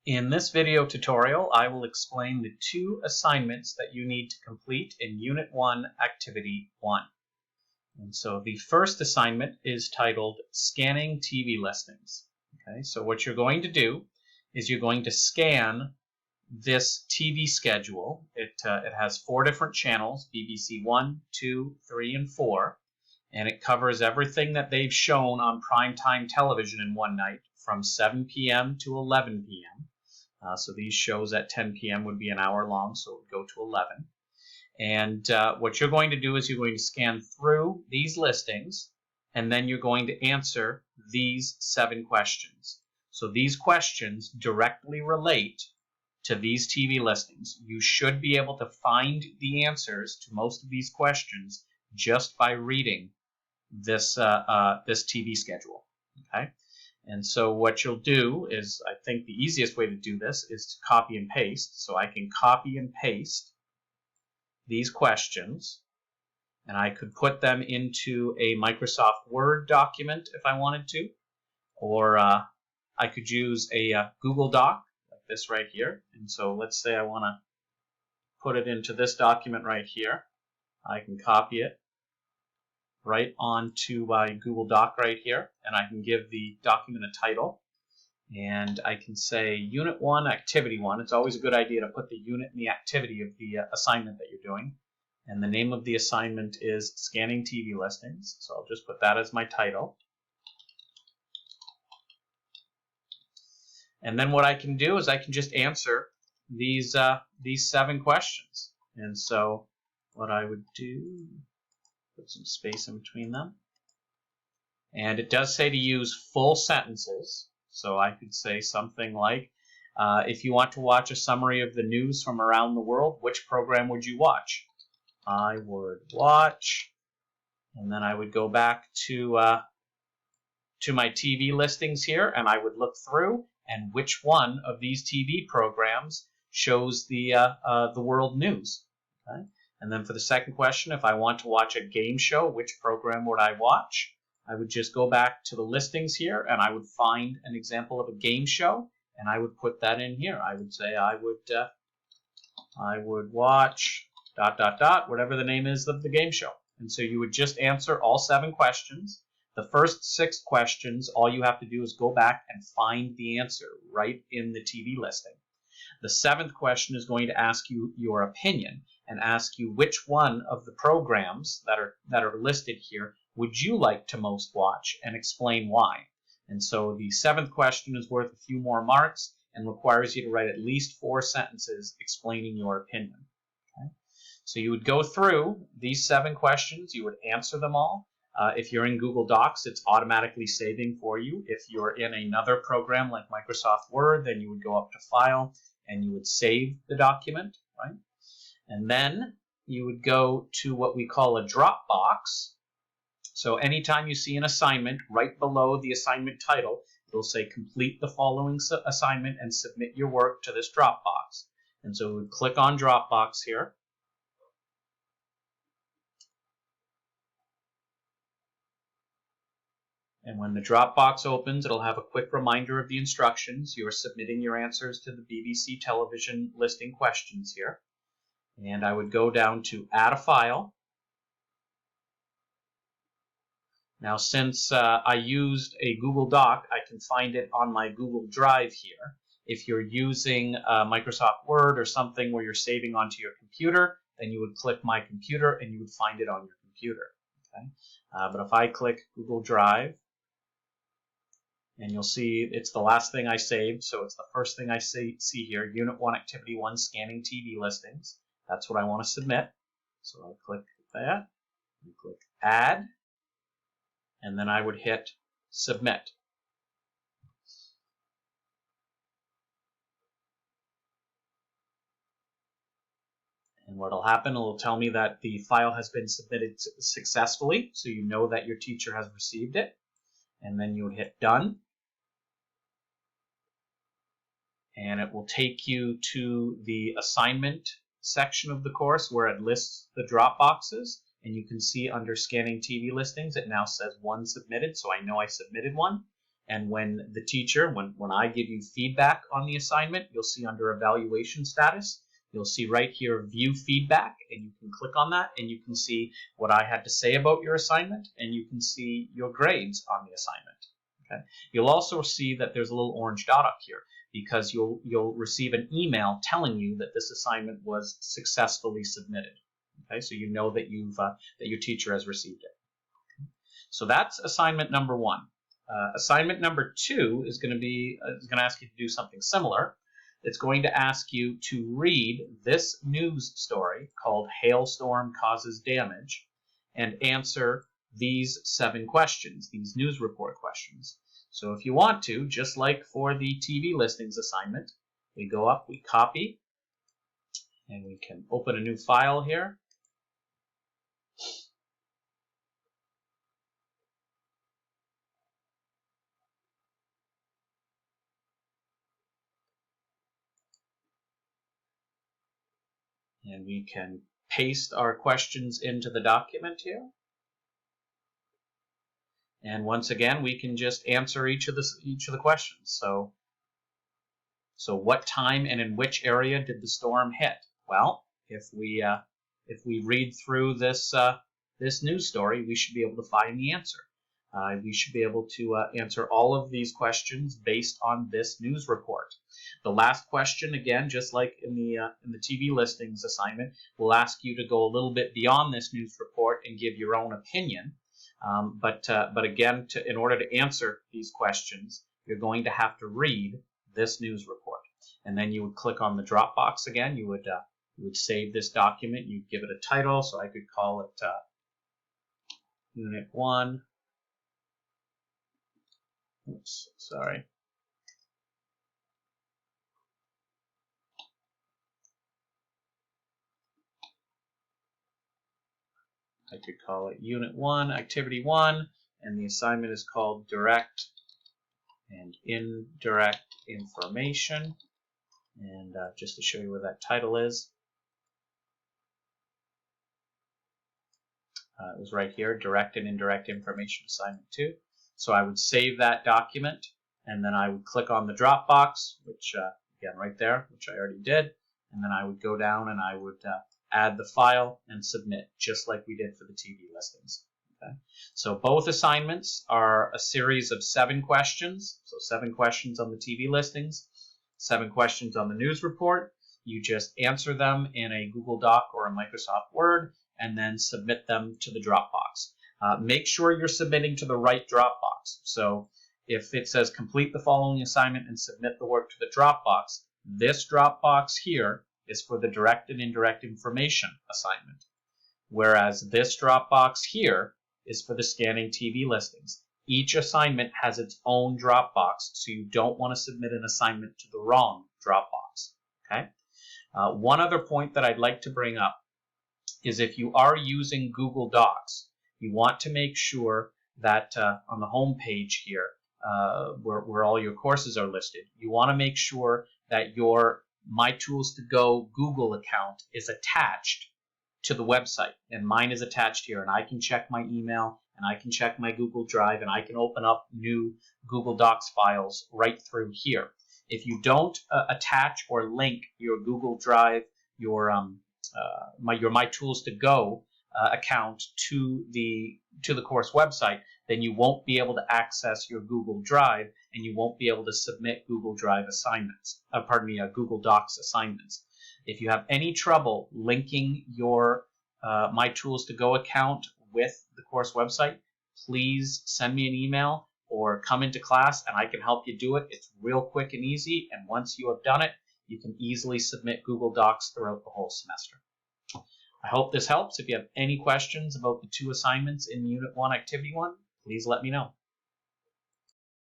In this video tutorial, I will explain the two assignments that you need to complete in Unit 1, Activity 1. And so the first assignment is titled Scanning TV Listings. Okay, so what you're going to do is you're going to scan this TV schedule. It has 4 different channels, BBC 1, 2, 3, and 4. And it covers everything that they've shown on primetime television in one night from 7 p.m. to 11 p.m. So these shows at 10 p.m. would be an hour long, so it would go to 11. And what you're going to do is you're going to scan through these listings, and then you're going to answer these 7 questions. So these questions directly relate to these TV listings. You should be able to find the answers to most of these questions just by reading this TV schedule. Okay, and so what you'll do is, I think the easiest way to do this is to copy and paste. So I can copy and paste these questions, and I could put them into a Microsoft Word document if I wanted to, or I could use a Google Doc like this right here. And so let's say I want to put it into this document right here. I can copy it right onto my Google Doc right here, and I can give the document a title, and I can say Unit 1, Activity 1. It's always a good idea to put the unit and the activity of the assignment that you're doing, and the name of the assignment is Scanning TV Listings, so I'll just put that as my title. And then what I can do is I can just answer these 7 questions. And so what I would do, put some space in between them. And it does say to use full sentences. So I could say something like, if you want to watch a summary of the news from around the world, which program would you watch? I would watch, and then I would go back to my TV listings here, and I would look through, and which one of these TV programs shows the world news. Okay? And then for the second question, if I want to watch a game show, which program would I watch? I would just go back to the listings here, and I would find an example of a game show, and I would put that in here. I would say I would watch ... whatever the name is of the game show. And so you would just answer all 7 questions. The first 6 questions, all you have to do is go back and find the answer right in the TV listing. The 7th question is going to ask you your opinion and ask you which one of the programs that are listed here would you like to most watch, and explain why. And so the 7th question is worth a few more marks and requires you to write at least 4 sentences explaining your opinion. Okay? So you would go through these 7 questions, you would answer them all. If you're in Google Docs, it's automatically saving for you. If you're in another program like Microsoft Word, then you would go up to File and you would save the document, right? And then you would go to what we call a Dropbox. So anytime you see an assignment, right below the assignment title, it'll say complete the following assignment and submit your work to this Dropbox. And so we would click on Dropbox here. And when the Dropbox opens, it'll have a quick reminder of the instructions. You are submitting your answers to the BBC television listing questions here. And I would go down to Add a File. Now, since I used a Google Doc, I can find it on my Google Drive here. If you're using Microsoft Word or something where you're saving onto your computer, then you would click My Computer and you would find it on your computer. Okay? But if I click Google Drive, and you'll see it's the last thing I saved, so it's the first thing I see here, Unit 1, Activity 1, Scanning TV Listings. That's what I want to submit. So I click that, and click Add, and then I would hit Submit. And what will happen, it will tell me that the file has been submitted successfully, so you know that your teacher has received it. And then you would hit Done. And it will take you to the assignment section of the course where it lists the drop boxes. And you can see under Scanning TV Listings, it now says 1 submitted, so I know I submitted one. And when the teacher, when I give you feedback on the assignment, you'll see under evaluation status, you'll see right here, view feedback, and you can click on that and you can see what I had to say about your assignment, and you can see your grades on the assignment. Okay. You'll also see that there's a little orange dot up here because you'll receive an email telling you that this assignment was successfully submitted. Okay, so you know that that your teacher has received it. So that's assignment number 1. Assignment number 2 is going to ask you to do something similar. It's going to ask you to read this news story called "Hailstorm Causes Damage" and answer these 7 questions, these news report questions. So if you want to, just like for the TV listings assignment, we go up, we copy, and we can open a new file here. And we can paste our questions into the document here. And once again, we can just answer each of the questions. So what time and in which area did the storm hit? Well, if we read through this news story, we should be able to find the answer. We should be able to answer all of these questions based on this news report. The last question, again, just like in the TV listings assignment, will ask you to go a little bit beyond this news report and give your own opinion. But again, in order to answer these questions, you're going to have to read this news report. And then you would click on the drop box again. You would save this document. You'd give it a title. So I could call it Unit 1. Oops, sorry. I could call it Unit 1, Activity 1, and the assignment is called Direct and Indirect Information. And just to show you where that title is, it was right here, Direct and Indirect Information Assignment 2. So I would save that document, and then I would click on the drop box, which, again, right there, which I already did, and then I would go down and I would add the file and submit, just like we did for the TV listings. Okay? So both assignments are a series of 7 questions, so 7 questions on the TV listings, 7 questions on the news report. You just answer them in a Google Doc or a Microsoft Word, and then submit them to the Dropbox. Make sure you're submitting to the right Dropbox. So if it says complete the following assignment and submit the work to the Dropbox, this Dropbox here is for the direct and indirect information assignment, whereas this Dropbox here is for the scanning TV listings. Each assignment has its own Dropbox, so you don't want to submit an assignment to the wrong Dropbox. Okay? One other point that I'd like to bring up is if you are using Google Docs, you want to make sure that on the home page here, where all your courses are listed, you want to make sure that your My Tools to Go Google account is attached to the website. And mine is attached here, and I can check my email, and I can check my Google Drive, and I can open up new Google Docs files right through here. If you don't attach or link your Google Drive, your My Tools to Go account to the course website, then you won't be able to access your Google Drive, and you won't be able to submit Google Drive assignments. Google Docs assignments. If you have any trouble linking your My Tools to Go account with the course website, please send me an email or come into class and I can help you do it. It's real quick and easy, and once you have done it, you can easily submit Google Docs throughout the whole semester. I hope this helps. If you have any questions about the 2 assignments in Unit 1, Activity 1, please let me know.